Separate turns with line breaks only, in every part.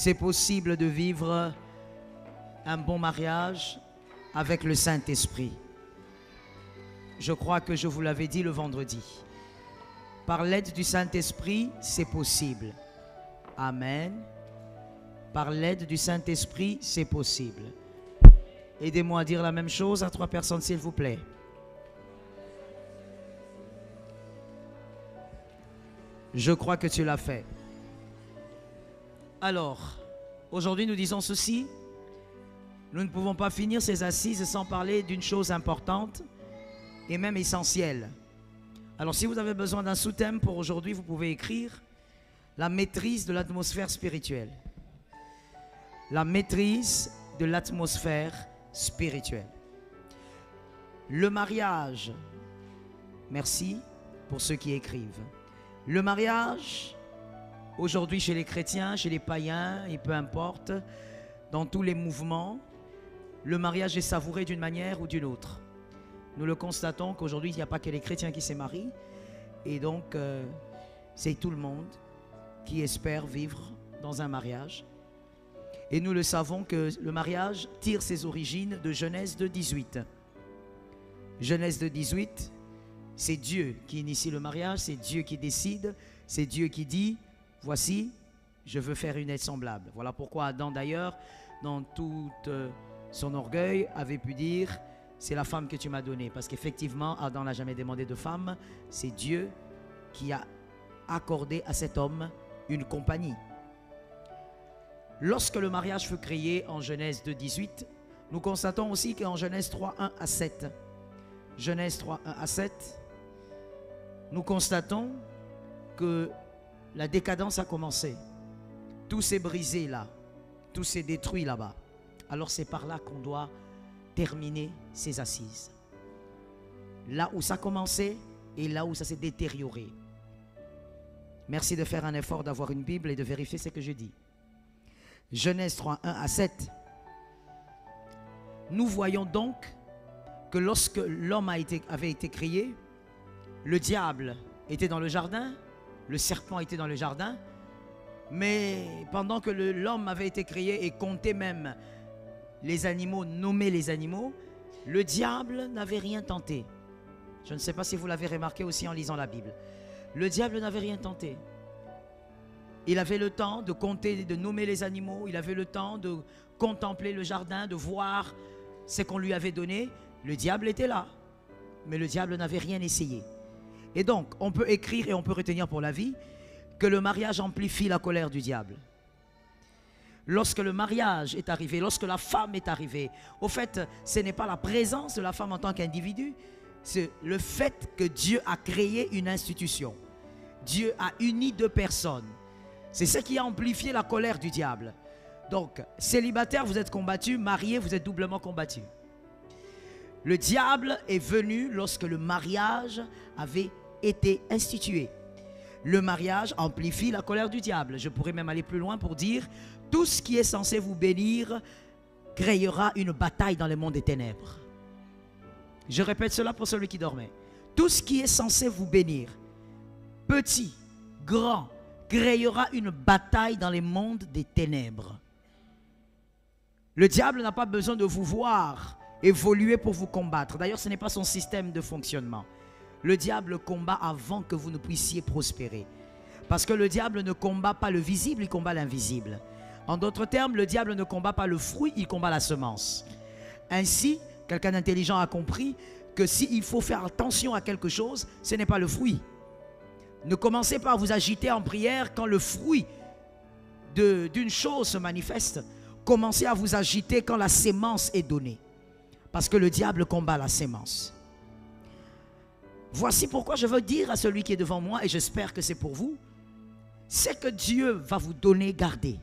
c'est possible de vivre un bon mariage avec le Saint-Esprit. Je crois que je vous l'avais dit le vendredi. Par l'aide du Saint-Esprit, c'est possible. Amen. Par l'aide du Saint-Esprit, c'est possible. Aidez-moi à dire la même chose à 3 personnes, s'il vous plaît. Je crois que tu l'as fait. Alors, aujourd'hui, nous disons ceci. Nous ne pouvons pas finir ces assises sans parler d'une chose importante et même essentielle. Alors, si vous avez besoin d'un sous-thème pour aujourd'hui, vous pouvez écrire la maîtrise de l'atmosphère spirituelle. La maîtrise de l'atmosphère spirituelle. Le mariage, merci pour ceux qui écrivent. Le mariage, aujourd'hui chez les chrétiens, chez les païens, et peu importe, dans tous les mouvements, le mariage est savouré d'une manière ou d'une autre. Nous le constatons qu'aujourd'hui, il n'y a pas que les chrétiens qui se marient, et donc c'est tout le monde qui espère vivre dans un mariage. Et nous le savons que le mariage tire ses origines de Genèse 2:18. Genèse 2:18, c'est Dieu qui initie le mariage, c'est Dieu qui décide, c'est Dieu qui dit, voici, je veux faire une aide semblable. Voilà pourquoi Adam d'ailleurs, dans tout son orgueil, avait pu dire, c'est la femme que tu m'as donnée. Parce qu'effectivement, Adam n'a jamais demandé de femme, c'est Dieu qui a accordé à cet homme une compagnie. Lorsque le mariage fut créé en Genèse 2:18, nous constatons aussi qu'en Genèse 3:1-7, Genèse 3:1-7, nous constatons que la décadence a commencé. Tout s'est brisé là, tout s'est détruit là-bas. Alors c'est par là qu'on doit terminer ces assises. Là où ça a commencé et là où ça s'est détérioré. Merci de faire un effort d'avoir une Bible et de vérifier ce que je dis. Genèse 3:1-7. Nous voyons donc que lorsque l'homme avait été créé, le diable était dans le jardin, le serpent était dans le jardin, mais pendant que l'homme avait été créé et comptait même les animaux, nommait les animaux, le diable n'avait rien tenté. Je ne sais pas si vous l'avez remarqué aussi en lisant la Bible. Le diable n'avait rien tenté. Il avait le temps de compter, de nommer les animaux, il avait le temps de contempler le jardin, de voir ce qu'on lui avait donné. Le diable était là, mais le diable n'avait rien essayé. Et donc, on peut écrire et on peut retenir pour la vie que le mariage amplifie la colère du diable. Lorsque le mariage est arrivé, lorsque la femme est arrivée, au fait, ce n'est pas la présence de la femme en tant qu'individu, c'est le fait que Dieu a créé une institution. Dieu a uni 2 personnes. C'est ce qui a amplifié la colère du diable. Donc, célibataire, vous êtes combattu, marié, vous êtes doublement combattu. Le diable est venu lorsque le mariage avait été institué. Le mariage amplifie la colère du diable. Je pourrais même aller plus loin pour dire, tout ce qui est censé vous bénir créera une bataille dans le monde des ténèbres. Je répète cela pour celui qui dormait. Tout ce qui est censé vous bénir, petit, grand, créera une bataille dans les mondes des ténèbres. Le diable n'a pas besoin de vous voir évoluer pour vous combattre. D'ailleurs, ce n'est pas son système de fonctionnement. Le diable combat avant que vous ne puissiez prospérer. Parce que le diable ne combat pas le visible, il combat l'invisible. En d'autres termes, le diable ne combat pas le fruit, il combat la semence. Ainsi, quelqu'un d'intelligent a compris que s'il faut faire attention à quelque chose, ce n'est pas le fruit. Ne commencez pas à vous agiter en prière quand le fruit d'une chose se manifeste. Commencez à vous agiter quand la sémence est donnée. Parce que le diable combat la sémence. Voici pourquoi je veux dire à celui qui est devant moi, et j'espère que c'est pour vous, c'est que Dieu va vous donner, garder.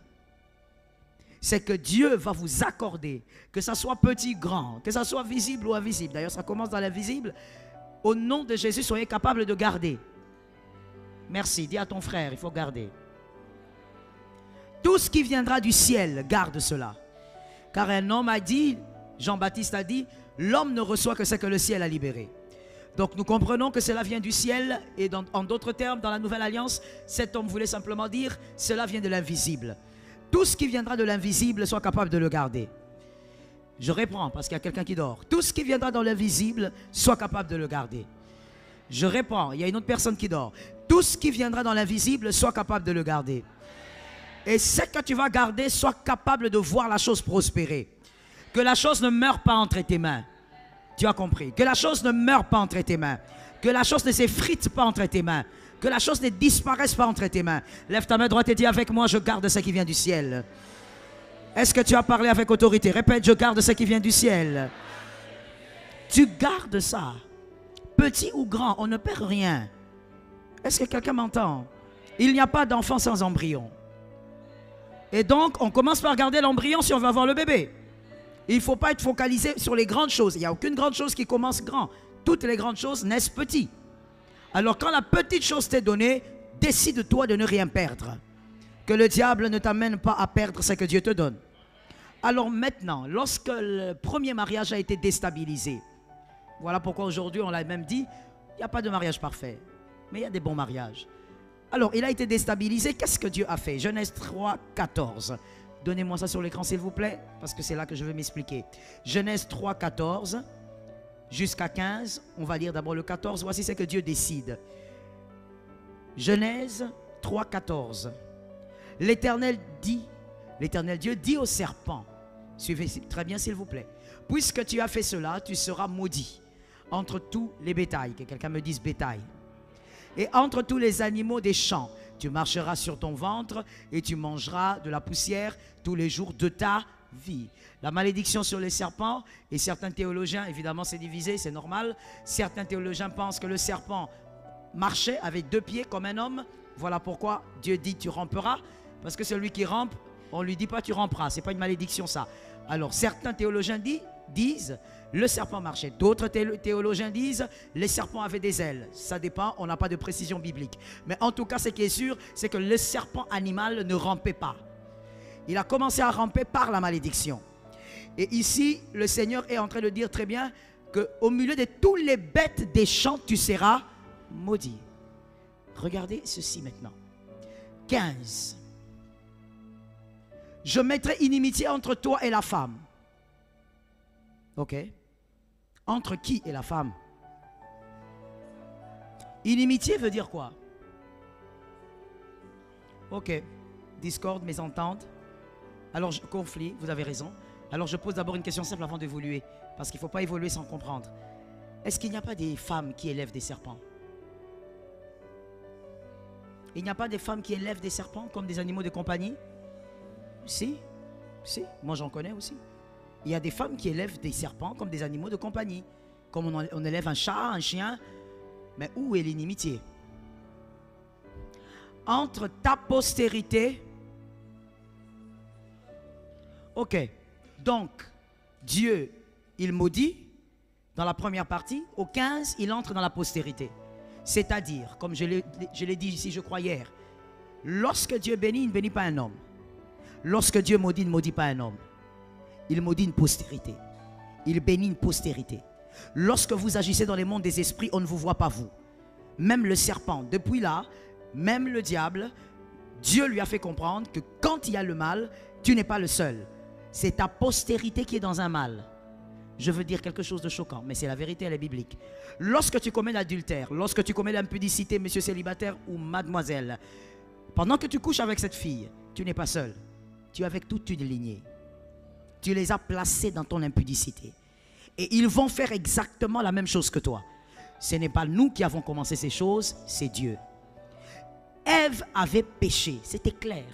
C'est que Dieu va vous accorder, que ça soit petit, grand, que ça soit visible ou invisible. D'ailleurs, ça commence dans l'invisible. Au nom de Jésus, soyez capables de garder. Merci, dis à ton frère, il faut garder. Tout ce qui viendra du ciel, garde cela. Car un homme a dit, Jean-Baptiste a dit, l'homme ne reçoit que ce que le ciel a libéré. Donc nous comprenons que cela vient du ciel et en d'autres termes, dans la Nouvelle Alliance, cet homme voulait simplement dire, cela vient de l'invisible. tout ce qui viendra de l'invisible, sois capable de le garder. Je reprends parce qu'il y a quelqu'un qui dort. Tout ce qui viendra dans l'invisible, sois capable de le garder. Je reprends, il y a une autre personne qui dort. Tout ce qui viendra dans l'invisible, sois capable de le garder. Et ce que tu vas garder, sois capable de voir la chose prospérer. Que la chose ne meure pas entre tes mains. Tu as compris? Que la chose ne meure pas entre tes mains. Que la chose ne s'effrite pas entre tes mains. Que la chose ne disparaisse pas entre tes mains. Lève ta main droite et dis avec moi, je garde ce qui vient du ciel. Est-ce que tu as parlé avec autorité? Répète, je garde ce qui vient du ciel. Tu gardes ça. Petit ou grand, on ne perd rien. Est-ce que quelqu'un m'entend? Il n'y a pas d'enfant sans embryon. Et donc, on commence par garder l'embryon si on veut avoir le bébé. Il ne faut pas être focalisé sur les grandes choses. Il n'y a aucune grande chose qui commence grand. Toutes les grandes choses naissent petits. Alors quand la petite chose t'est donnée, décide-toi de ne rien perdre. Que le diable ne t'amène pas à perdre ce que Dieu te donne. Alors maintenant, lorsque le premier mariage a été déstabilisé, voilà pourquoi aujourd'hui on l'a même dit, il n'y a pas de mariage parfait, mais il y a des bons mariages. Alors il a été déstabilisé, qu'est-ce que Dieu a fait? Genèse 3, 14. Donnez-moi ça sur l'écran s'il vous plaît, parce que c'est là que je vais m'expliquer. Genèse 3, 14 jusqu'à 15, on va lire d'abord le 14, voici ce que Dieu décide. Genèse 3, 14. L'Éternel Dieu dit au serpent, suivez très bien s'il vous plaît, puisque tu as fait cela, tu seras maudit entre tous les bétails, que quelqu'un me dise bétail, et entre tous les animaux des champs. Tu marcheras sur ton ventre et tu mangeras de la poussière tous les jours de ta vie. La malédiction sur les serpents, et certains théologiens, évidemment c'est divisé, c'est normal, certains théologiens pensent que le serpent marchait avec 2 pieds comme un homme. Voilà pourquoi Dieu dit tu ramperas, parce que celui qui rampe, on ne lui dit pas tu ramperas, ce n'est pas une malédiction ça. Alors certains théologiens disent le serpent marchait. D'autres théologiens disent les serpents avaient des ailes. Ça dépend, on n'a pas de précision biblique. Mais en tout cas, ce qui est sûr, c'est que le serpent animal ne rampait pas. Il a commencé à ramper par la malédiction. Et ici, le Seigneur est en train de dire très bien qu'au milieu de tous les bêtes des champs, tu seras maudit. Regardez ceci maintenant. 15. Je mettrai inimitié entre toi et la femme. Ok. Entre qui et la femme? Inimitié veut dire quoi? Ok. Discorde, mésentente. Alors, conflit, vous avez raison. Alors, je pose d'abord une question simple avant d'évoluer. Parce qu'il ne faut pas évoluer sans comprendre. Est-ce qu'il n'y a pas des femmes qui élèvent des serpents? Il n'y a pas des femmes qui élèvent des serpents comme des animaux de compagnie? Si. Moi, j'en connais aussi. Il y a des femmes qui élèvent des serpents comme des animaux de compagnie. Comme on élève un chat, un chien. Mais où est l'inimitié? Entre ta postérité. Ok. Donc, Dieu, il maudit dans la première partie. Au 15, il entre dans la postérité. C'est-à-dire, comme je l'ai dit ici, je crois hier, lorsque Dieu bénit, il ne bénit pas un homme. Lorsque Dieu maudit, il ne maudit pas un homme. Il maudit une postérité. Il bénit une postérité. Lorsque vous agissez dans les mondes des esprits, on ne vous voit pas vous. Même le serpent, depuis là, même le diable, Dieu lui a fait comprendre que quand il y a le mal, tu n'es pas le seul. C'est ta postérité qui est dans un mal. Je veux dire quelque chose de choquant, mais c'est la vérité, elle est biblique. Lorsque tu commets l'adultère, lorsque tu commets l'impudicité, monsieur célibataire ou mademoiselle, pendant que tu couches avec cette fille, tu n'es pas seul. Tu es avec toute une lignée. Tu les as placés dans ton impudicité. Et ils vont faire exactement la même chose que toi. Ce n'est pas nous qui avons commencé ces choses, c'est Dieu. Ève avait péché, c'était clair.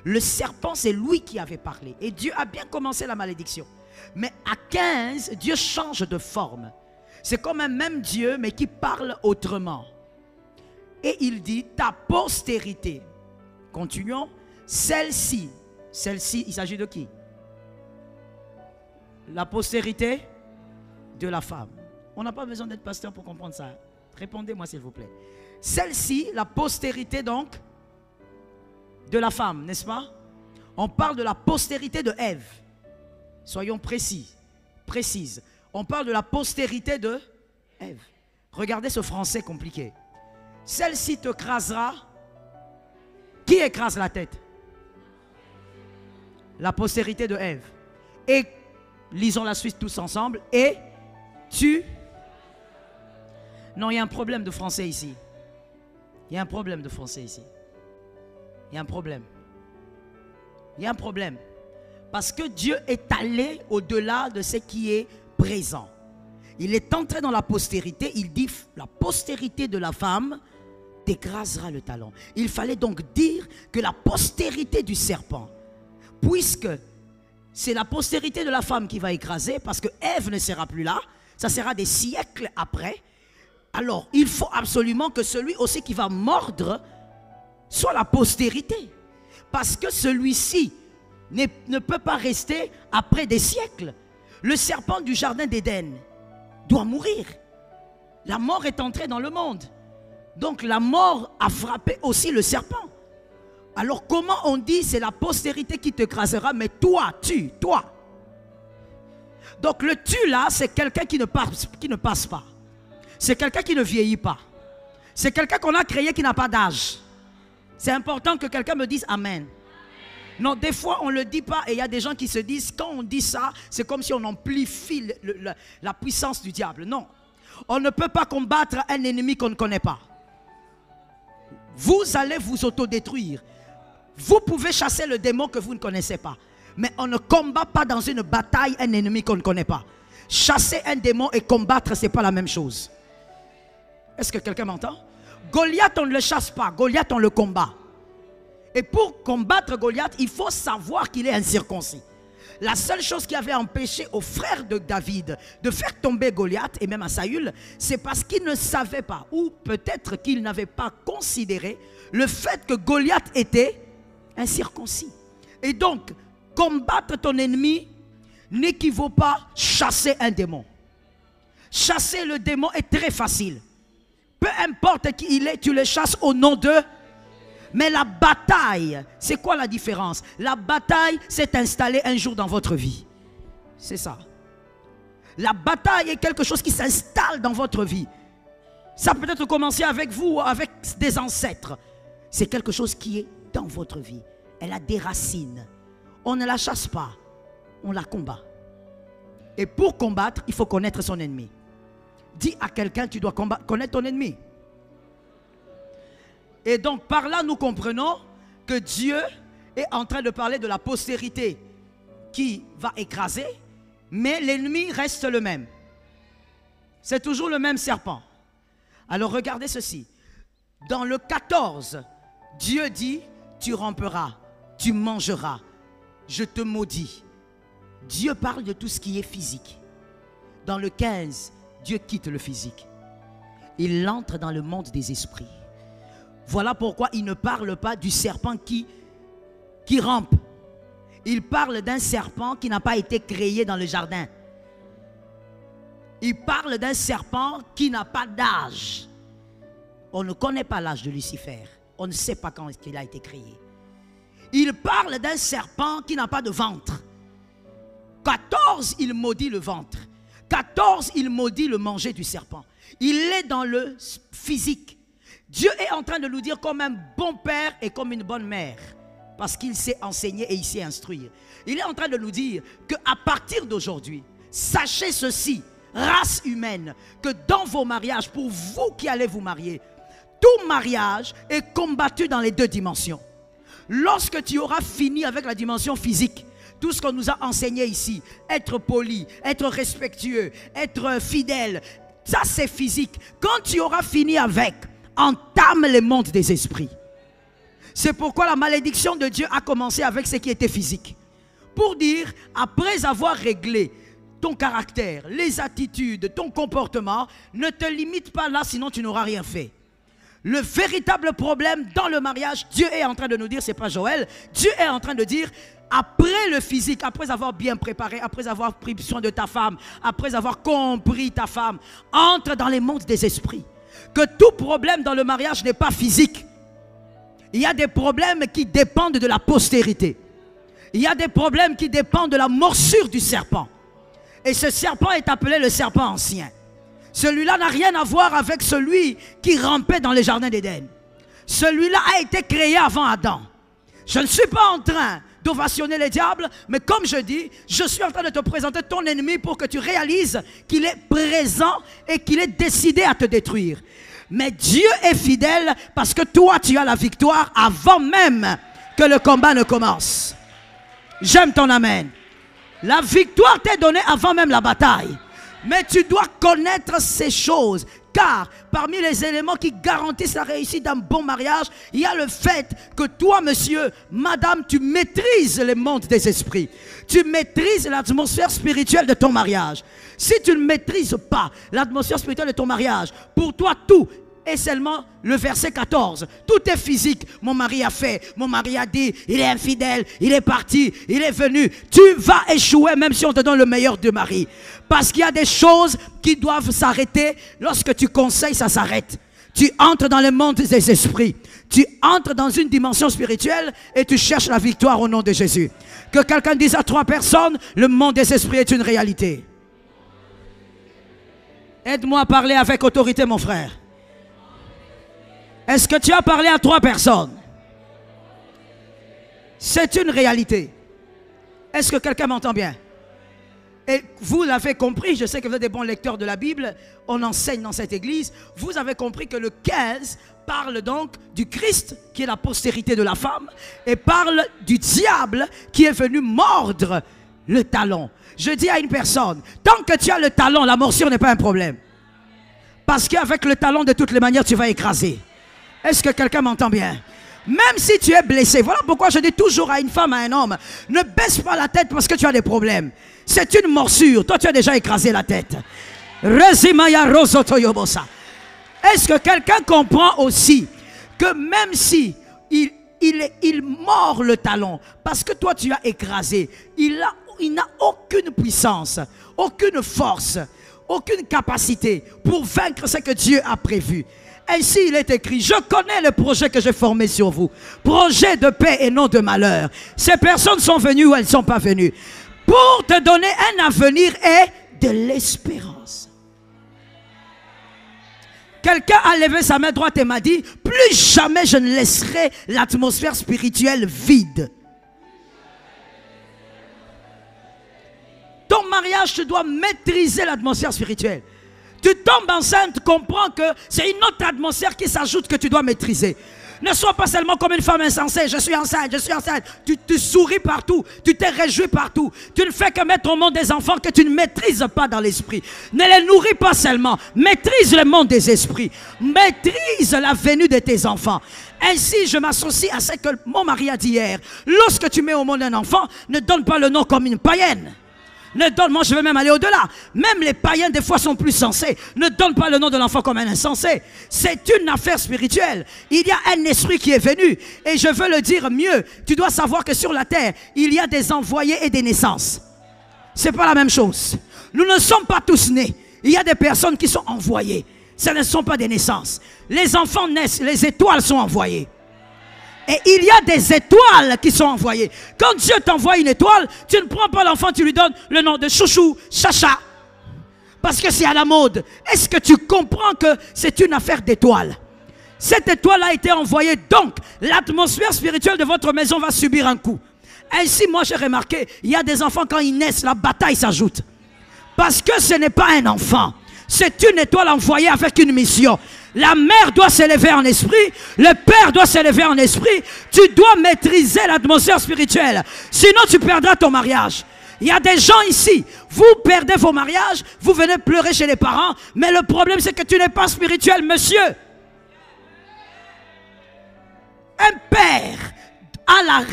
Le serpent, c'est lui qui avait parlé. Et Dieu a bien commencé la malédiction. Mais à 15, Dieu change de forme. C'est comme un même Dieu, mais qui parle autrement. Et il dit, ta postérité. Continuons. Celle-ci, il s'agit de qui? La postérité de la femme. On n'a pas besoin d'être pasteur pour comprendre ça. Répondez-moi s'il vous plaît. Celle-ci, la postérité donc de la femme, n'est-ce pas? On parle de la postérité de Ève. Soyons précises. On parle de la postérité de Ève. Regardez ce français compliqué. Celle-ci te crasera. Qui écrase la tête? La postérité de Ève. Et, lisons la suite tous ensemble. Et tu... Non, il y a un problème de français ici. Il y a un problème de français ici. Il y a un problème. Il y a un problème. Parce que Dieu est allé au-delà de ce qui est présent. Il est entré dans la postérité. Il dit, la postérité de la femme t'écrasera le talon. Il fallait donc dire que la postérité du serpent, puisque c'est la postérité de la femme qui va écraser, parce que Ève ne sera plus là, ça sera des siècles après. Alors, il faut absolument que celui aussi qui va mordre soit la postérité. Parce que celui-ci ne peut pas rester après des siècles. Le serpent du jardin d'Éden doit mourir. La mort est entrée dans le monde. Donc la mort a frappé aussi le serpent. Alors comment on dit c'est la postérité qui t'écrasera, mais toi. Donc le tu là, c'est quelqu'un qui ne passe pas. C'est quelqu'un qui ne vieillit pas. C'est quelqu'un qu'on a créé qui n'a pas d'âge. C'est important que quelqu'un me dise Amen. Non, des fois on ne le dit pas et il y a des gens qui se disent quand on dit ça, c'est comme si on amplifie la puissance du diable. Non, on ne peut pas combattre un ennemi qu'on ne connaît pas. Vous allez vous autodétruire. Vous pouvez chasser le démon que vous ne connaissez pas. Mais on ne combat pas dans une bataille un ennemi qu'on ne connaît pas. Chasser un démon et combattre, ce n'est pas la même chose. Est-ce que quelqu'un m'entend? Goliath, on ne le chasse pas. Goliath, on le combat. Et pour combattre Goliath, il faut savoir qu'il est incirconcis. La seule chose qui avait empêché aux frères de David de faire tomber Goliath et même à Saül, c'est parce qu'ils ne savaient pas, ou peut-être qu'ils n'avaient pas considéré le fait que Goliath était incirconcis. Et donc, combattre ton ennemi n'équivaut pas chasser un démon. Chasser le démon est très facile. Peu importe qui il est, tu le chasses au nom de... Mais la bataille, c'est quoi la différence? La bataille s'est installée un jour dans votre vie. C'est ça. La bataille est quelque chose qui s'installe dans votre vie. Ça peut être commencé avec vous ou avec des ancêtres. C'est quelque chose qui est dans votre vie. Elle a des racines. On ne la chasse pas, on la combat. Et pour combattre, il faut connaître son ennemi. Dis à quelqu'un, tu dois connaître ton ennemi. Et donc par là nous comprenons que Dieu est en train de parler de la postérité qui va écraser, mais l'ennemi reste le même. C'est toujours le même serpent. Alors regardez ceci. Dans le 14, Dieu dit, tu ramperas, tu mangeras, je te maudis. Dieu parle de tout ce qui est physique. Dans le 15, Dieu quitte le physique. Il entre dans le monde des esprits. Voilà pourquoi il ne parle pas du serpent qui rampe. Il parle d'un serpent qui n'a pas été créé dans le jardin. Il parle d'un serpent qui n'a pas d'âge. On ne connaît pas l'âge de Lucifer. On ne sait pas quand il a été créé. Il parle d'un serpent qui n'a pas de ventre. 14, il maudit le ventre. 14, il maudit le manger du serpent. Il est dans le physique. Dieu est en train de nous dire comme un bon père et comme une bonne mère. Parce qu'il sait enseigner et il sait instruire. Il est en train de nous dire qu'à partir d'aujourd'hui, sachez ceci, race humaine, que dans vos mariages, pour vous qui allez vous marier, tout mariage est combattu dans les deux dimensions. Lorsque tu auras fini avec la dimension physique, tout ce qu'on nous a enseigné ici, être poli, être respectueux, être fidèle, ça c'est physique. Quand tu auras fini avec, entame le monde des esprits. C'est pourquoi la malédiction de Dieu a commencé avec ce qui était physique. Pour dire, après avoir réglé ton caractère, les attitudes, ton comportement, ne te limite pas là, sinon tu n'auras rien fait. Le véritable problème dans le mariage, Dieu est en train de nous dire, c'est pas Joël, Dieu est en train de dire, après le physique, après avoir bien préparé, après avoir pris soin de ta femme, après avoir compris ta femme, entre dans les mondes des esprits. Que tout problème dans le mariage n'est pas physique. Il y a des problèmes qui dépendent de la postérité. Il y a des problèmes qui dépendent de la morsure du serpent. Et ce serpent est appelé le serpent ancien. Celui-là n'a rien à voir avec celui qui rampait dans les jardins d'Éden. Celui-là a été créé avant Adam. Je ne suis pas en train d'ovationner les diables, mais comme je dis, je suis en train de te présenter ton ennemi pour que tu réalises qu'il est présent et qu'il est décidé à te détruire. Mais Dieu est fidèle parce que toi, tu as la victoire avant même que le combat ne commence. J'aime ton amen. La victoire t'est donnée avant même la bataille. Mais tu dois connaître ces choses. Car parmi les éléments qui garantissent la réussite d'un bon mariage, il y a le fait que toi, monsieur, madame, tu maîtrises les mondes des esprits. Tu maîtrises l'atmosphère spirituelle de ton mariage. Si tu ne maîtrises pas l'atmosphère spirituelle de ton mariage, pour toi, tout est seulement le verset 14. Tout est physique. Mon mari a fait, mon mari a dit, il est infidèle, il est parti, il est venu. Tu vas échouer même si on te donne le meilleur de mari. Parce qu'il y a des choses qui doivent s'arrêter. Lorsque tu conseilles, ça s'arrête. Tu entres dans le monde des esprits. Tu entres dans une dimension spirituelle et tu cherches la victoire au nom de Jésus. Que quelqu'un dise à 3 personnes, le monde des esprits est une réalité. Aide-moi à parler avec autorité, mon frère. Est-ce que tu as parlé à 3 personnes? C'est une réalité. Est-ce que quelqu'un m'entend bien? Et vous l'avez compris, je sais que vous êtes des bons lecteurs de la Bible, on enseigne dans cette église. Vous avez compris que le 15 parle donc du Christ, qui est la postérité de la femme, et parle du diable qui est venu mordre le talon. Je dis à une personne, tant que tu as le talon, la morsure n'est pas un problème. Parce qu'avec le talon, de toutes les manières, tu vas écraser. Est-ce que quelqu'un m'entend bien? Même si tu es blessé, voilà pourquoi je dis toujours à une femme, à un homme, ne baisse pas la tête parce que tu as des problèmes. C'est une morsure. Toi, tu as déjà écrasé la tête. Est-ce que quelqu'un comprend aussi que même si il mord le talon, parce que toi, tu as écrasé, il n'a aucune puissance, aucune force, aucune capacité pour vaincre ce que Dieu a prévu. Ainsi il est écrit, je connais le projet que j'ai formé sur vous. Projet de paix et non de malheur. Ces personnes sont venues ou elles ne sont pas venues pour te donner un avenir et de l'espérance. Quelqu'un a levé sa main droite et m'a dit, plus jamais je ne laisserai l'atmosphère spirituelle vide. Ton mariage, tu dois maîtriser l'atmosphère spirituelle. Tu tombes enceinte, comprends que c'est une autre atmosphère qui s'ajoute que tu dois maîtriser. Ne sois pas seulement comme une femme insensée. Je suis enceinte, je suis enceinte. Tu souris partout, tu te réjouis partout. Tu ne fais que mettre au monde des enfants que tu ne maîtrises pas dans l'esprit. Ne les nourris pas seulement. Maîtrise le monde des esprits. Maîtrise la venue de tes enfants. Ainsi, je m'associe à ce que mon mari a dit hier. Lorsque tu mets au monde un enfant, ne donne pas le nom comme une païenne. Ne donne, moi je vais même aller au-delà. Même les païens des fois sont plus sensés. Ne donne pas le nom de l'enfant comme un insensé. C'est une affaire spirituelle. Il y a un esprit qui est venu. Et je veux le dire mieux. Tu dois savoir que sur la terre, il y a des envoyés et des naissances. C'est pas la même chose. Nous ne sommes pas tous nés. Il y a des personnes qui sont envoyées. Ce ne sont pas des naissances. Les enfants naissent, les étoiles sont envoyées. Et il y a des étoiles qui sont envoyées. Quand Dieu t'envoie une étoile, tu ne prends pas l'enfant, tu lui donnes le nom de chouchou, chacha. Parce que c'est à la mode. Est-ce que tu comprends que c'est une affaire d'étoiles? Cette étoile a été envoyée. Donc, l'atmosphère spirituelle de votre maison va subir un coup. Ainsi, moi j'ai remarqué, il y a des enfants quand ils naissent, la bataille s'ajoute. Parce que ce n'est pas un enfant. C'est une étoile envoyée avec une mission. La mère doit s'élever en esprit, le père doit s'élever en esprit. Tu dois maîtriser l'atmosphère spirituelle. Sinon tu perdras ton mariage. Il y a des gens ici, vous perdez vos mariages, vous venez pleurer chez les parents, mais le problème c'est que tu n'es pas spirituel, monsieur. Un père a la...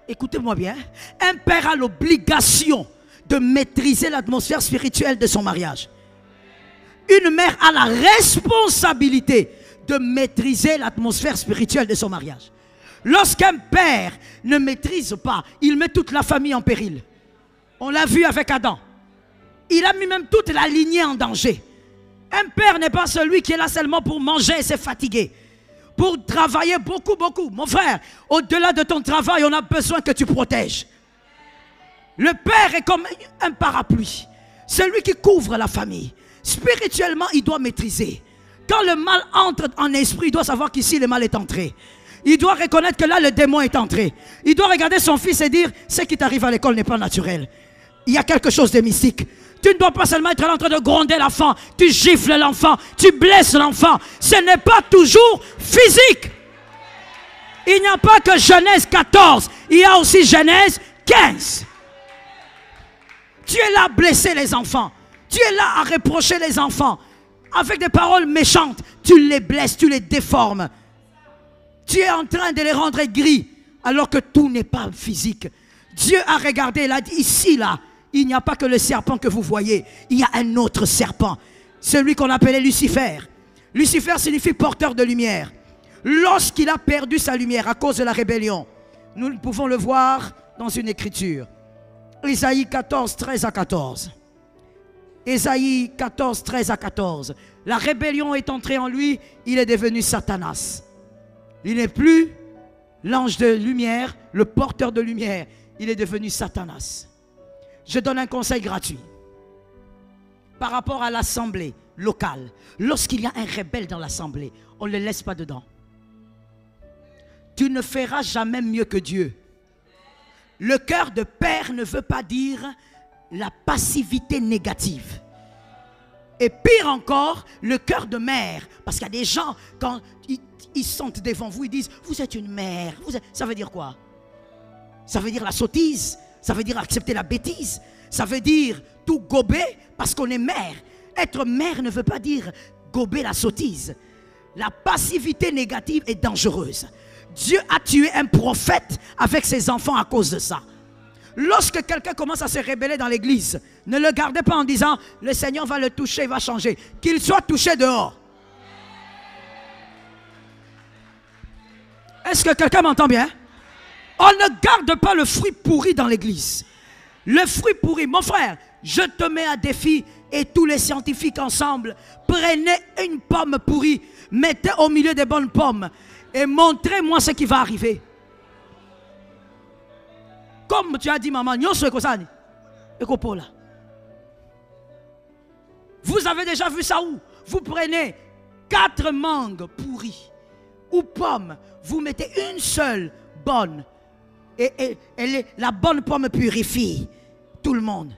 Écoutez-moi bien. Un père a l'obligation de maîtriser l'atmosphère spirituelle de son mariage. Une mère a la responsabilité de maîtriser l'atmosphère spirituelle de son mariage. Lorsqu'un père ne maîtrise pas, il met toute la famille en péril. On l'a vu avec Adam. Il a mis même toute la lignée en danger. Un père n'est pas celui qui est là seulement pour manger et se fatiguer. Pour travailler beaucoup, beaucoup. Mon frère, au-delà de ton travail, on a besoin que tu protèges. Le père est comme un parapluie. Celui qui couvre la famille. Spirituellement, il doit maîtriser. Quand le mal entre en esprit, il doit savoir qu'ici, le mal est entré. Il doit reconnaître que là, le démon est entré. Il doit regarder son fils et dire, ce qui t'arrive à l'école n'est pas naturel. Il y a quelque chose de mystique. Tu ne dois pas seulement être en train de gronder l'enfant. Tu gifles l'enfant. Tu blesses l'enfant. Ce n'est pas toujours physique. Il n'y a pas que Genèse 14. Il y a aussi Genèse 15. Tu es là à blesser les enfants. Tu es là à reprocher les enfants. Avec des paroles méchantes. Tu les blesses, tu les déformes. Tu es en train de les rendre gris. Alors que tout n'est pas physique. Dieu a regardé, il a dit, ici là. Il n'y a pas que le serpent que vous voyez. Il y a un autre serpent. Celui qu'on appelait Lucifer. Lucifer signifie porteur de lumière. Lorsqu'il a perdu sa lumière à cause de la rébellion, nous pouvons le voir dans une écriture. Ésaïe 14, 13 à 14. Ésaïe 14, 13 à 14. La rébellion est entrée en lui, il est devenu Satanas. Il n'est plus l'ange de lumière, le porteur de lumière. Il est devenu Satanas. Je donne un conseil gratuit par rapport à l'assemblée locale. Lorsqu'il y a un rebelle dans l'assemblée, on ne le laisse pas dedans. Tu ne feras jamais mieux que Dieu. Le cœur de père ne veut pas dire la passivité négative. Et pire encore, le cœur de mère. Parce qu'il y a des gens, quand ils sentent devant vous, ils disent, vous êtes une mère. Ça veut dire quoi? Ça veut dire la sottise. Ça veut dire accepter la bêtise. Ça veut dire tout gober parce qu'on est mère. Être mère ne veut pas dire gober la sottise. La passivité négative est dangereuse. Dieu a tué un prophète avec ses enfants à cause de ça. Lorsque quelqu'un commence à se rebeller dans l'église, ne le gardez pas en disant, le Seigneur va le toucher, il va changer. Qu'il soit touché dehors. Est-ce que quelqu'un m'entend bien? On ne garde pas le fruit pourri dans l'église. Le fruit pourri, mon frère, je te mets à défi et tous les scientifiques ensemble, prenez une pomme pourrie, mettez au milieu des bonnes pommes et montrez-moi ce qui va arriver. Comme tu as dit, maman, vous avez déjà vu ça où? Vous prenez 4 mangues pourries ou pommes, vous mettez une seule bonne. Et la bonne pomme purifie tout le monde.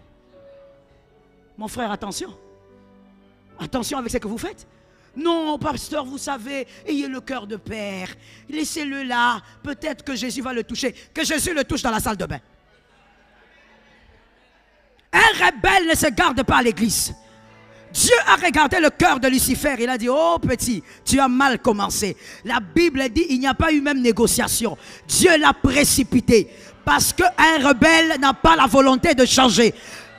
Mon frère, attention. Attention avec ce que vous faites. Non, pasteur, vous savez, ayez le cœur de père. Laissez-le là. Peut-être que Jésus va le toucher. Que Jésus le touche dans la salle de bain. Un rebelle ne se garde pas à l'église. Dieu a regardé le cœur de Lucifer. Il a dit, oh petit, tu as mal commencé. La Bible dit, il n'y a pas eu même négociation. Dieu l'a précipité. Parce qu'un rebelle n'a pas la volonté de changer.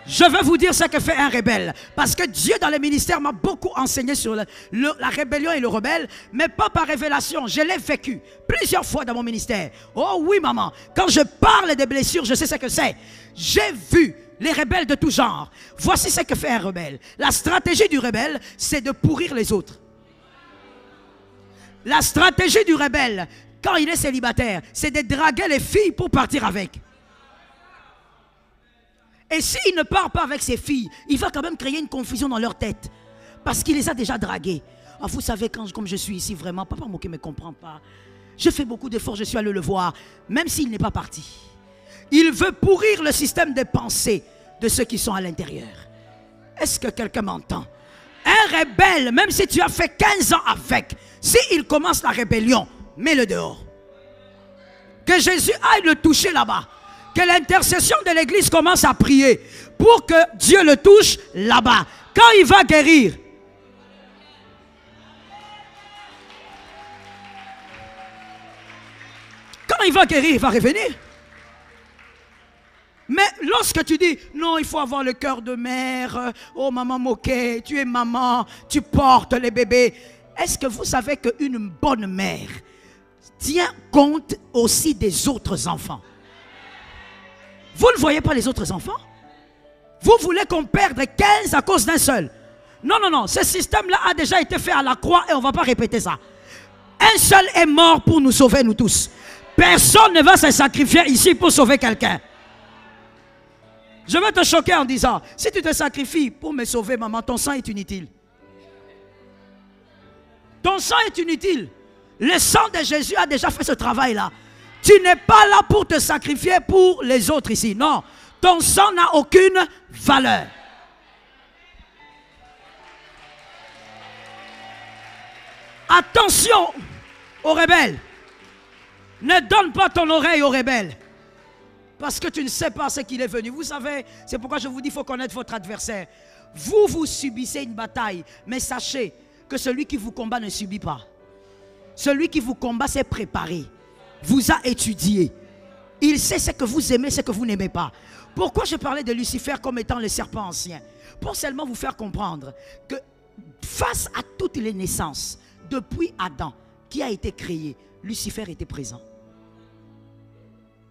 Je vais vous dire ce que fait un rebelle. Parce que Dieu dans le ministère m'a beaucoup enseigné sur la rébellion et le rebelle. Mais pas par révélation. Je l'ai vécu plusieurs fois dans mon ministère. Oh oui maman. Quand je parle des blessures, je sais ce que c'est. J'ai vu les rebelles de tout genre. Voici ce que fait un rebelle. La stratégie du rebelle, c'est de pourrir les autres. La stratégie du rebelle, quand il est célibataire, c'est de draguer les filles pour partir avec. Et s'il ne part pas avec ses filles, il va quand même créer une confusion dans leur tête. Parce qu'il les a déjà draguées. Ah, vous savez, comme je suis ici, vraiment, papa Moké ne me comprend pas. Je fais beaucoup d'efforts, je suis allé le voir, même s'il n'est pas parti. Il veut pourrir le système de pensée de ceux qui sont à l'intérieur. Est-ce que quelqu'un m'entend? Un rebelle, même si tu as fait 15 ans avec, s'il commence la rébellion, mets-le dehors. Que Jésus aille le toucher là-bas. Que l'intercession de l'église commence à prier pour que Dieu le touche là-bas. Quand il va guérir, il va revenir. Mais lorsque tu dis, non, il faut avoir le cœur de mère, oh maman Moké, tu es maman, tu portes les bébés. Est-ce que vous savez qu'une bonne mère tient compte aussi des autres enfants? Vous ne voyez pas les autres enfants? Vous voulez qu'on perde 15 à cause d'un seul? Non, non, non, ce système-là a déjà été fait à la croix et on ne va pas répéter ça. Un seul est mort pour nous sauver, nous tous. Personne ne va se sacrifier ici pour sauver quelqu'un. Je vais te choquer en disant, si tu te sacrifies pour me sauver, maman, ton sang est inutile. Ton sang est inutile. Le sang de Jésus a déjà fait ce travail-là. Tu n'es pas là pour te sacrifier pour les autres ici. Non, ton sang n'a aucune valeur. Attention aux rebelles. Ne donne pas ton oreille aux rebelles. Parce que tu ne sais pas ce qu'il est venu. Vous savez, c'est pourquoi je vous dis qu'il faut connaître votre adversaire. Vous subissez une bataille, mais sachez que celui qui vous combat ne subit pas. Celui qui vous combat s'est préparé, vous a étudié. Il sait ce que vous aimez, ce que vous n'aimez pas. Pourquoi je parlais de Lucifer comme étant le serpent ancien? Pour seulement vous faire comprendre que face à toutes les naissances, depuis Adam qui a été créé, Lucifer était présent.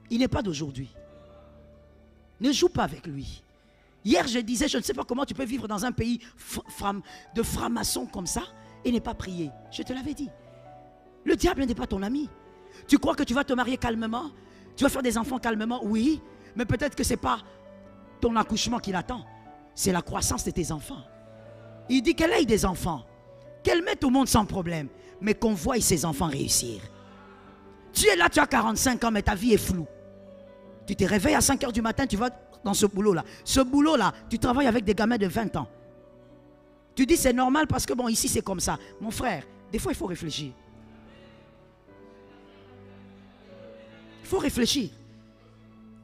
Il n'est pas d'aujourd'hui. Ne joue pas avec lui. Hier, je disais, je ne sais pas comment tu peux vivre dans un pays de francs-maçons comme ça et ne pas prier. Je te l'avais dit. Le diable n'est pas ton ami. Tu crois que tu vas te marier calmement? Tu vas faire des enfants calmement? Oui, mais peut-être que ce n'est pas ton accouchement qui l'attend. C'est la croissance de tes enfants. Il dit qu'elle ait des enfants, qu'elle mette au monde sans problème, mais qu'on voie ses enfants réussir. Tu es là, tu as 45 ans, mais ta vie est floue. Tu te réveilles à 5 h du matin, tu vas dans ce boulot-là. Ce boulot-là, tu travailles avec des gamins de 20 ans. Tu dis c'est normal parce que bon, ici c'est comme ça. Mon frère, des fois il faut réfléchir. Il faut réfléchir.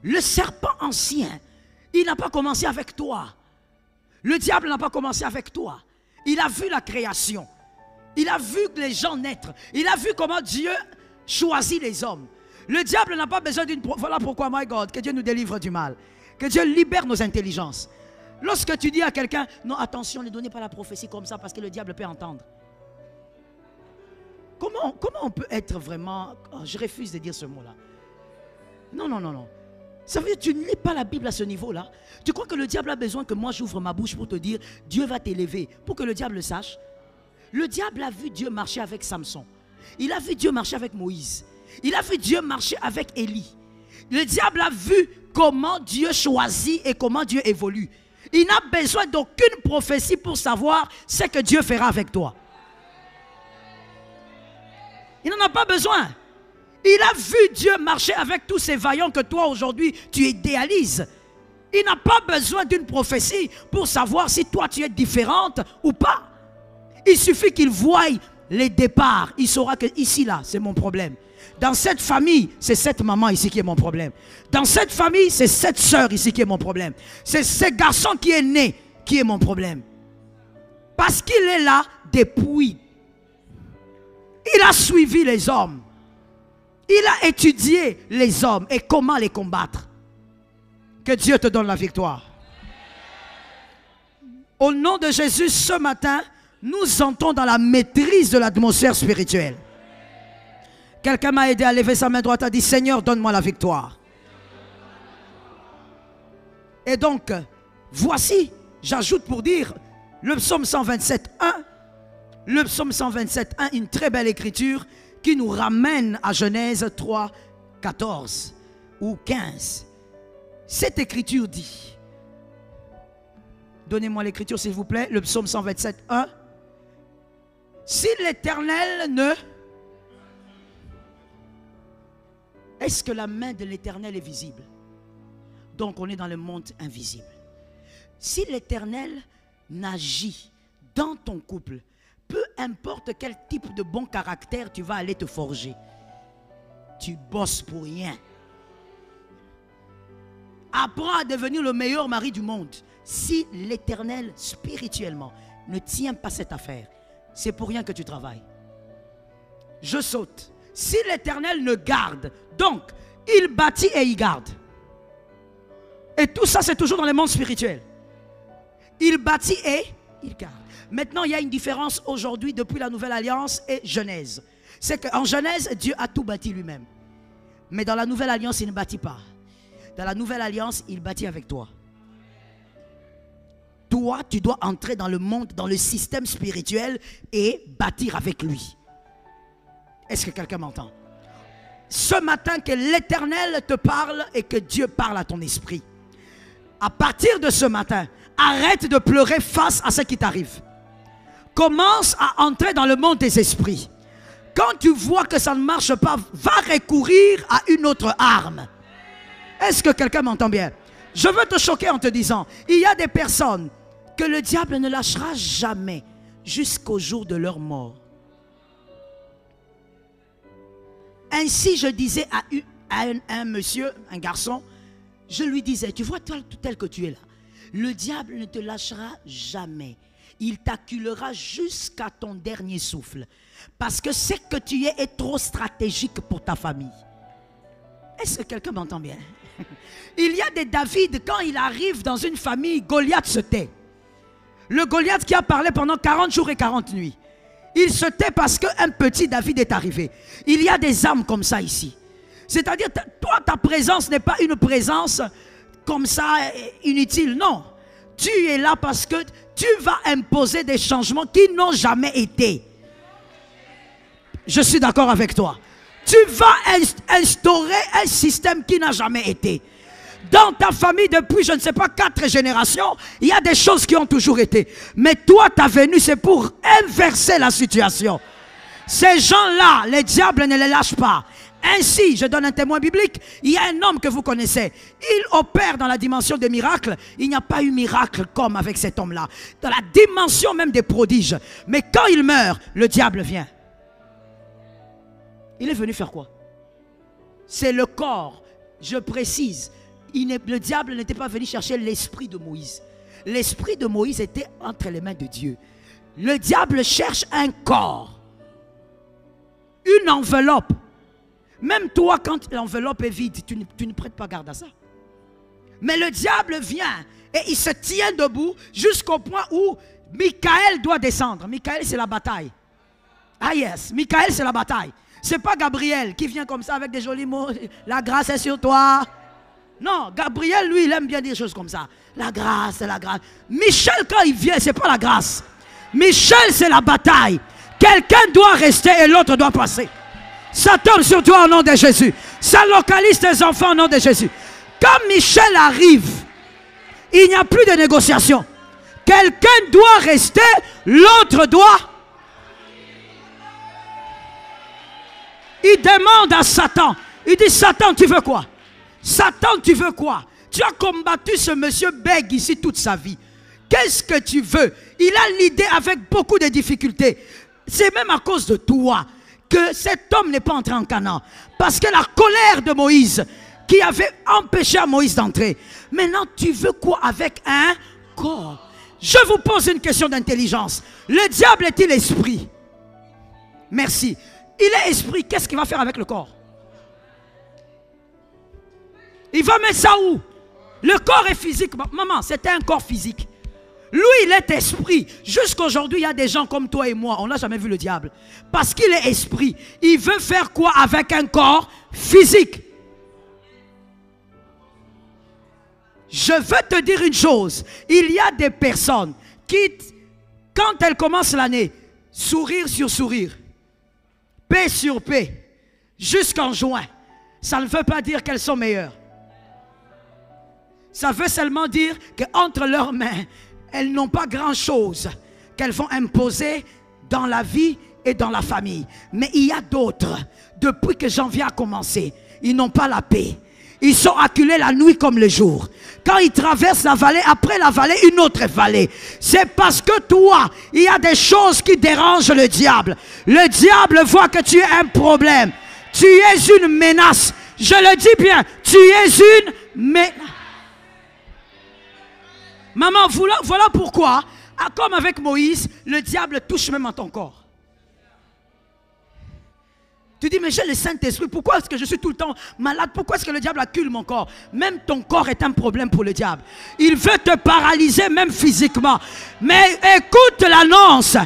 Le serpent ancien, il n'a pas commencé avec toi. Le diable n'a pas commencé avec toi. Il a vu la création. Il a vu les gens naître. Il a vu comment Dieu choisit les hommes. Le diable n'a pas besoin d'une... Voilà pourquoi, my God, que Dieu nous délivre du mal. Que Dieu libère nos intelligences. Lorsque tu dis à quelqu'un, non, attention, ne donnez pas la prophétie comme ça parce que le diable peut entendre. Comment on peut être vraiment... Oh, je refuse de dire ce mot-là. Non, non, non, non. Ça veut dire que tu ne lis pas la Bible à ce niveau-là. Tu crois que le diable a besoin que moi j'ouvre ma bouche pour te dire, Dieu va t'élever, pour que le diable le sache? Le diable a vu Dieu marcher avec Samson. Il a vu Dieu marcher avec Moïse. Il a vu Dieu marcher avec Élie. Le diable a vu comment Dieu choisit et comment Dieu évolue. Il n'a besoin d'aucune prophétie pour savoir ce que Dieu fera avec toi. Il n'en a pas besoin. Il a vu Dieu marcher avec tous ces vaillants que toi aujourd'hui tu idéalises. Il n'a pas besoin d'une prophétie pour savoir si toi tu es différente ou pas. Il suffit qu'il voie les départs. Il saura que ici là c'est mon problème. Dans cette famille, c'est cette maman ici qui est mon problème. Dans cette famille, c'est cette soeur ici qui est mon problème. C'est ce garçon qui est né qui est mon problème. Parce qu'il est là depuis. Il a suivi les hommes. Il a étudié les hommes et comment les combattre. Que Dieu te donne la victoire. Au nom de Jésus, ce matin, nous entrons dans la maîtrise de l'atmosphère spirituelle. Quelqu'un m'a aidé à lever sa main droite, a dit, Seigneur, donne-moi la victoire. Et donc, voici, j'ajoute pour dire, le psaume 127, 1. Le psaume 127, 1, une très belle écriture qui nous ramène à Genèse 3, 14 ou 15. Cette écriture dit, donnez-moi l'écriture s'il vous plaît, le psaume 127, 1. Si l'Éternel ne... Est-ce que la main de l'Éternel est visible? Donc on est dans le monde invisible. Si l'Éternel n'agit dans ton couple, peu importe quel type de bon caractère tu vas aller te forger, tu bosses pour rien. Apprends à devenir le meilleur mari du monde. Si l'Éternel spirituellement ne tient pas cette affaire, c'est pour rien que tu travailles. Je saute. Si l'Éternel ne garde, donc il bâtit et il garde. Et tout ça c'est toujours dans le monde spirituel. Il bâtit et il garde. Maintenant il y a une différence aujourd'hui depuis la Nouvelle Alliance et Genèse. C'est qu'en Genèse Dieu a tout bâti lui-même. Mais dans la Nouvelle Alliance il ne bâtit pas. Dans la Nouvelle Alliance il bâtit avec toi. Toi tu dois entrer dans le monde, dans le système spirituel et bâtir avec lui. Est-ce que quelqu'un m'entend? Ce matin, que l'Éternel te parle et que Dieu parle à ton esprit. À partir de ce matin, arrête de pleurer face à ce qui t'arrive. Commence à entrer dans le monde des esprits. Quand tu vois que ça ne marche pas, va recourir à une autre arme. Est-ce que quelqu'un m'entend bien? Je veux te choquer en te disant, il y a des personnes que le diable ne lâchera jamais jusqu'au jour de leur mort. Ainsi, je disais à un monsieur, un garçon, je lui disais, tu vois toi tel que tu es là, le diable ne te lâchera jamais. Il t'acculera jusqu'à ton dernier souffle. Parce que ce que tu es trop stratégique pour ta famille. Est-ce que quelqu'un m'entend bien? Il y a des David, quand il arrive dans une famille, Goliath se tait. Le Goliath qui a parlé pendant 40 jours et 40 nuits. Il se tait parce qu'un petit David est arrivé. Il y a des âmes comme ça ici. C'est-à-dire, toi, ta présence n'est pas une présence comme ça inutile. Non. Tu es là parce que tu vas imposer des changements qui n'ont jamais été. Je suis d'accord avec toi. Tu vas instaurer un système qui n'a jamais été. Dans ta famille, depuis, je ne sais pas, 4 générations, il y a des choses qui ont toujours été. Mais toi, ta venue, c'est pour inverser la situation. Ces gens-là, les diables ne les lâchent pas. Ainsi, je donne un témoin biblique, il y a un homme que vous connaissez. Il opère dans la dimension des miracles. Il n'y a pas eu miracle comme avec cet homme-là. Dans la dimension même des prodiges. Mais quand il meurt, le diable vient. Il est venu faire quoi? C'est le corps. Je précise, le diable n'était pas venu chercher l'esprit de Moïse. L'esprit de Moïse était entre les mains de Dieu. Le diable cherche un corps. Une enveloppe. Même toi, quand l'enveloppe est vide, tu ne prêtes pas garde à ça. Mais le diable vient et il se tient debout jusqu'au point où Michael doit descendre. Michael, c'est la bataille. Ah yes, Michael, c'est la bataille. Ce n'est pas Gabriel qui vient comme ça avec des jolis mots. La grâce est sur toi. Non, Gabriel, lui, il aime bien dire des choses comme ça. La grâce, c'est la grâce. Michel, quand il vient, ce n'est pas la grâce. Michel, c'est la bataille. Quelqu'un doit rester et l'autre doit passer. Ça tombe sur toi au nom de Jésus. Ça localise tes enfants au nom de Jésus. Quand Michel arrive, il n'y a plus de négociation. Quelqu'un doit rester, l'autre doit. Il demande à Satan. Il dit, Satan, tu veux quoi? Satan, tu veux quoi? Tu as combattu ce monsieur bègue ici toute sa vie. Qu'est-ce que tu veux? Il a l'idée avec beaucoup de difficultés. C'est même à cause de toi que cet homme n'est pas entré en Canaan. Parce que la colère de Moïse qui avait empêché à Moïse d'entrer. Maintenant, tu veux quoi avec un corps? Je vous pose une question d'intelligence. Le diable est-il esprit? Merci. Il est esprit. Qu'est-ce qu'il va faire avec le corps? Il va mettre ça où? Le corps est physique. Maman, c'était un corps physique. Lui, il est esprit. Jusqu'aujourd'hui, il y a des gens comme toi et moi. On n'a jamais vu le diable. Parce qu'il est esprit. Il veut faire quoi avec un corps physique? Je veux te dire une chose. Il y a des personnes qui, quand elles commencent l'année, sourire sur sourire, paix sur paix, jusqu'en juin, ça ne veut pas dire qu'elles sont meilleures. Ça veut seulement dire qu'entre leurs mains, elles n'ont pas grand-chose qu'elles vont imposer dans la vie et dans la famille. Mais il y a d'autres, depuis que janvier a commencé, ils n'ont pas la paix. Ils sont acculés la nuit comme le jour. Quand ils traversent la vallée, après la vallée, une autre vallée. C'est parce que toi, il y a des choses qui dérangent le diable. Le diable voit que tu es un problème. Tu es une menace. Je le dis bien, tu es une menace. Maman, voilà pourquoi, comme avec Moïse, le diable touche même à ton corps. Tu dis, mais j'ai le Saint-Esprit, pourquoi est-ce que je suis tout le temps malade? Pourquoi est-ce que le diable accule mon corps? Même ton corps est un problème pour le diable. Il veut te paralyser même physiquement. Mais écoute l'annonce.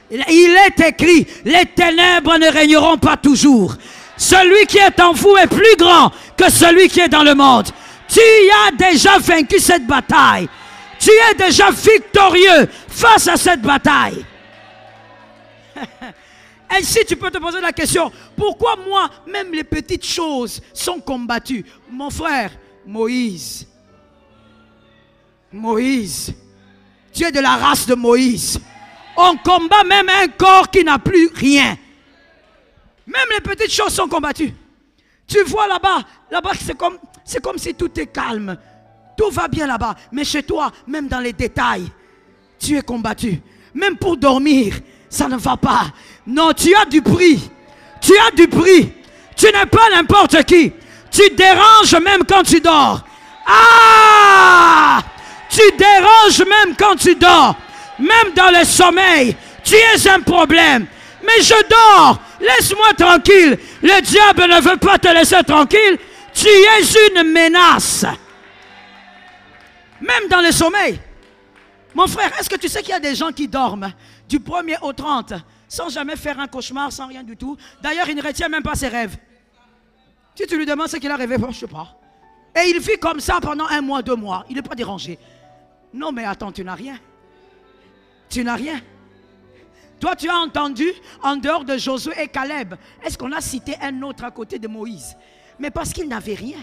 Il est écrit, les ténèbres ne régneront pas toujours. Celui qui est en vous est plus grand que celui qui est dans le monde. Tu as déjà vaincu cette bataille. Tu es déjà victorieux face à cette bataille. Ainsi, tu peux te poser la question, pourquoi moi, même les petites choses sont combattues? Mon frère, Moïse. Moïse. Tu es de la race de Moïse. On combat même un corps qui n'a plus rien. Même les petites choses sont combattues. Tu vois là-bas, c'est comme si tout est calme. Tout va bien là-bas. Mais chez toi, même dans les détails, tu es combattu. Même pour dormir, ça ne va pas. Non, tu as du prix. Tu as du prix. Tu n'es pas n'importe qui. Tu déranges même quand tu dors. Ah! Tu déranges même quand tu dors. Même dans le sommeil, tu es un problème. Mais je dors. Laisse-moi tranquille. Le diable ne veut pas te laisser tranquille. Tu es une menace. Même dans le sommeil. Mon frère, est-ce que tu sais qu'il y a des gens qui dorment du 1er au 30 sans jamais faire un cauchemar, sans rien du tout? D'ailleurs, il ne retient même pas ses rêves. Si tu lui demandes ce qu'il a rêvé, je ne sais pas. Et il vit comme ça pendant 1 mois, 2 mois. Il n'est pas dérangé. Non, mais attends, tu n'as rien. Tu n'as rien. Toi, tu as entendu, en dehors de Josué et Caleb, est-ce qu'on a cité un autre à côté de Moïse? Mais parce qu'il n'avait rien.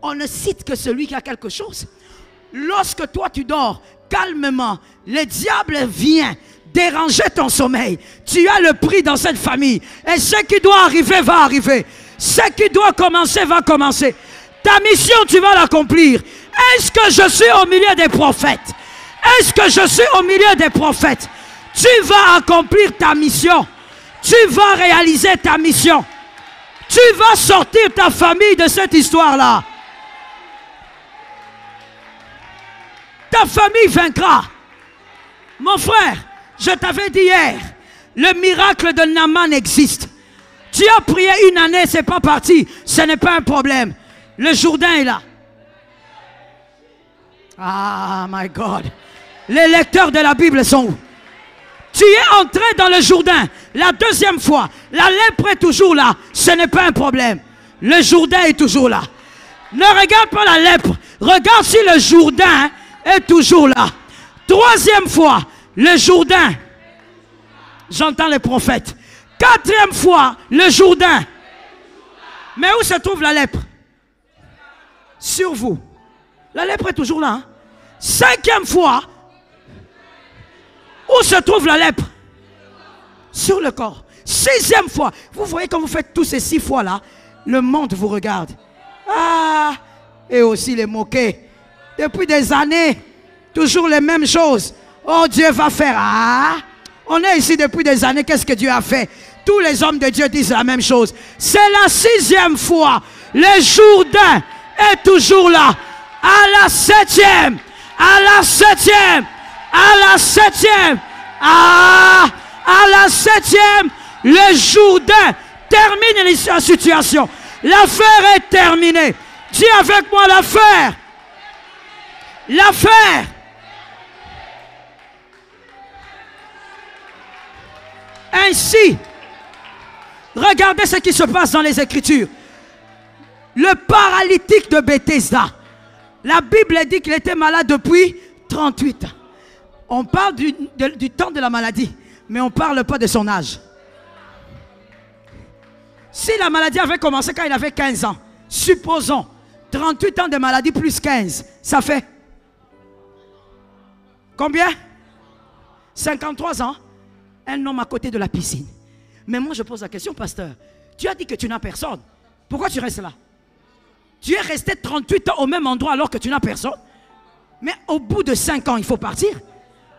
On ne cite que celui qui a quelque chose. Lorsque toi, tu dors calmement, le diable vient déranger ton sommeil. Tu as le prix dans cette famille. Et ce qui doit arriver va arriver. Ce qui doit commencer va commencer. Ta mission, tu vas l'accomplir. Est-ce que je suis au milieu des prophètes? Est-ce que je suis au milieu des prophètes? Tu vas accomplir ta mission. Tu vas réaliser ta mission. Tu vas sortir ta famille de cette histoire-là. Ta famille vaincra. Mon frère, je t'avais dit hier, le miracle de Naaman existe. Tu as prié 1 année, c'est pas parti. Ce n'est pas un problème. Le Jourdain est là. Ah, my God. Les lecteurs de la Bible sont où? Tu es entré dans le Jourdain. La 2e fois, la lèpre est toujours là. Ce n'est pas un problème. Le Jourdain est toujours là. Ne regarde pas la lèpre. Regarde si le Jourdain est toujours là. 3e fois, le Jourdain. J'entends les prophètes. 4e fois, le Jourdain. Mais où se trouve la lèpre? Sur vous. La lèpre est toujours là. 5e fois, où se trouve la lèpre? Sur le corps. 6e fois. Vous voyez quand vous faites tous ces 6 fois-là, le monde vous regarde. Ah! Et aussi les moquer. Depuis des années, toujours les mêmes choses. Oh, Dieu va faire. Ah! On est ici depuis des années. Qu'est-ce que Dieu a fait? Tous les hommes de Dieu disent la même chose. C'est la 6e fois. Le Jourdain est toujours là. À la 7e. À la 7e. À la 7e. À la 7e. Le Jourdain termine la situation. L'affaire est terminée. Dis avec moi l'affaire. L'affaire. Ainsi, regardez ce qui se passe dans les Écritures. Le paralytique de Bethesda. La Bible dit qu'il était malade depuis 38 ans. On parle du temps de la maladie, mais on ne parle pas de son âge. Si la maladie avait commencé quand il avait 15 ans, supposons 38 ans de maladie plus 15, ça fait combien? 53 ans. Un homme à côté de la piscine. Mais moi je pose la question, pasteur. Tu as dit que tu n'as personne. Pourquoi tu restes là? Tu es resté 38 ans au même endroit alors que tu n'as personne. Mais au bout de 5 ans, il faut partir.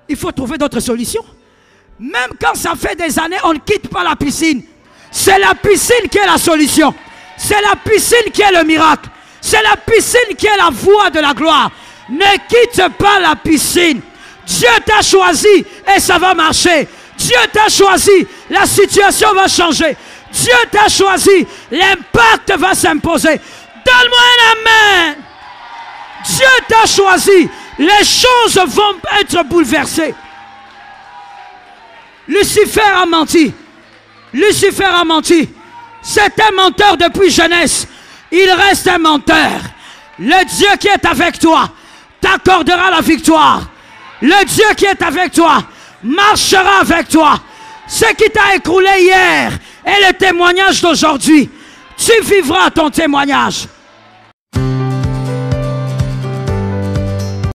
Il faut trouver d'autres solutions. Même quand ça fait des années, on ne quitte pas la piscine. C'est la piscine qui est la solution. C'est la piscine qui est le miracle. C'est la piscine qui est la voie de la gloire. Ne quitte pas la piscine. Dieu t'a choisi et ça va marcher. Dieu t'a choisi, la situation va changer. Dieu t'a choisi, l'impact va s'imposer. Donne-moi un amen. Dieu t'a choisi, les choses vont être bouleversées. Lucifer a menti. Lucifer a menti. C'est un menteur depuis jeunesse. Il reste un menteur. Le Dieu qui est avec toi t'accordera la victoire. Le Dieu qui est avec toi marchera avec toi. Ce qui t'a écroulé hier est le témoignage d'aujourd'hui. Tu vivras ton témoignage.